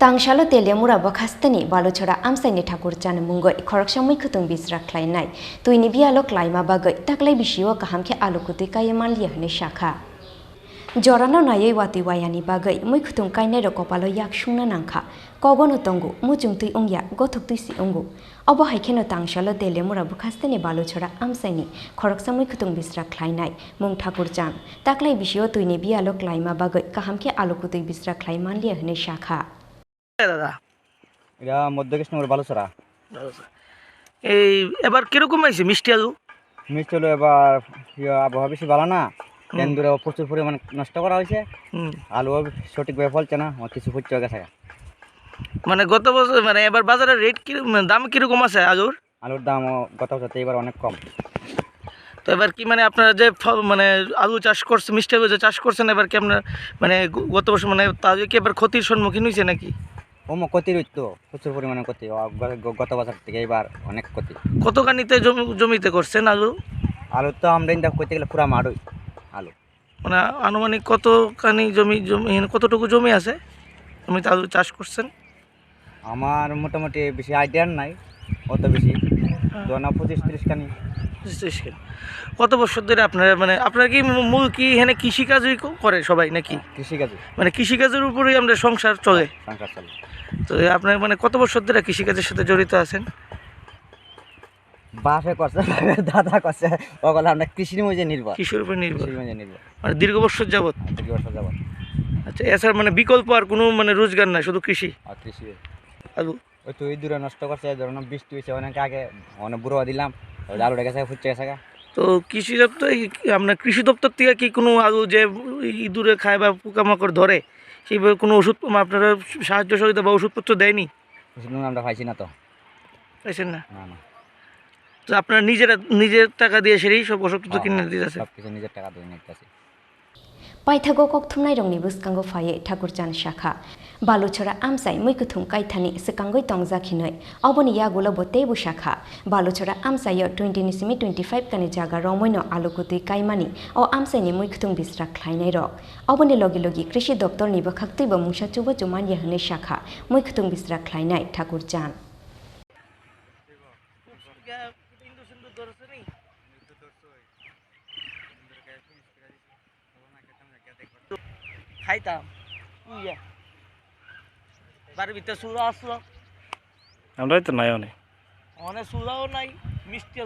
Tangshalo tele muraba khastani balochora amsaini Thakur chan Mwngwi Khorang Mwikuthung Bichra Khlainai Twini Biyalni Klaima Bagwi taklai bisio Kahamkhe Kutwi kaya Manliya hne shakha Jorano nayai wati wayani Bagwi Mwikuthung kainai ro kopalo yak shungna nangkha kogono tongu mujungtui ungya gothoktu si ungu obo haikeno tangshalo tele muraba khastani balochora amsaini Khorang Mwikuthung Bichra Khlainai mung Thakur chan taklai bisio Twini Biyalni Klaima Bagwi Kahamkhe Kutwi Bichra Khlai Manliya hne shakha দাদা এটা মধ্যকৃষ্ণপুর বালুচরা এই এবার কিরকম হয়েছে মিষ্টি আলু মিষ্টি হলো এবার আবহাওয়া বেশি ভালো না কেন্দ্রে প্রচুর পরিমাণে নষ্ট করা হয়েছে আলু সঠিকভাবে ফলছে না কিছু ফুটছে গেছে মানে গত বছর মানে এবার বাজারের রেট কি দাম কিরকম আছে আলুর দাম গত বছর এবার অনেক কম তো এবার কি মানে আপনারা যে মানে আলু চাষ করছেন মিষ্টি আলু যে চাষ করছেন এবার কি আপনার মানে গত বছর মানে তাহলে কি এবার ক্ষতির সম্মুখীন হয়েছে নাকি ক্ষতি রইতো প্রচুর পরিমাণে ক্ষতি গত বছর থেকে এবার অনেক ক্ষতি কতখানিতে জমিতে করছেন আলু তো আমরা করতে গেলে পুরা মাঠ আলু মানে আনুমানিক কতখানি জমি কতটুকু জমি আছে জমিতে আলু চাষ করছেন আমার মোটামুটি বেশি আইডিয়া নাই অত বেশি 25-30 খানি কত বছর ধরে আপনারা মানে আপনারা কি মূল কি এখানে কৃষিকাজই করে সবাই নাকি কৃষিকাজ মানে কৃষিকাজের উপরেই আমাদের সংসার চলে তো আপনার মানে কত বছর ধরে কৃষিকাজের সাথে জড়িত আছেন বাপে করছে দাদা করছে ওগুলো আমরা কৃষির মধ্যে নির্ভর কৃষির উপর নির্ভর মানে দীর্ঘ বছর যাবত আচ্ছা এছাড়া মানে বিকল্প আর কোনো মানে রোজগার নাই শুধু কৃষি কৃষি আলু ওই তো এই দূরে নষ্ট করছে ধরুন বৃষ্টি হয়েছে অনেক আগে অনেক বুড়ো দিলাম আলুটা গেছে ফুটছে গেছে তো কৃষি দপ্তর আপনার কৃষি দপ্তর থেকে কি কোনো আলু যে ইঁদুরে খায় বা পোকামাকড় ধরে সেইভাবে কোনো ওষুধ আপনারা সাহায্য সহযোগিতা বা ওষুধপত্র দেয়নি আমরা পাইছি না তো পাইছেন না তো আপনারা নিজের টাকা দিয়ে সেরেই সব ওষুধপত্র কিনে দিতেছে সব কিছু নিজের টাকা দিয়ে নিতেছি Paithago kokthumnai rongni buskango phaye Thakur chan shakha Balochora amsai Mwikuthung kaithani sekangoi tongjakhinoi oboni yagulo botei bu shakha Balochora amsai 20-25 kani jaga romoino Kutwi kaimani o amsai ni Mwikuthung Bichra Khlainai rok oboni logi krishi doptor ni bakhaktui ba mungsa chubo juman yahne shakha Mwikuthung Bichra Khlainai Thakur chan খাইতাম বাড়ির ভিতরে সুরা আসলো আমরাই তো নাই অনেক সুরাও নাই মিষ্টি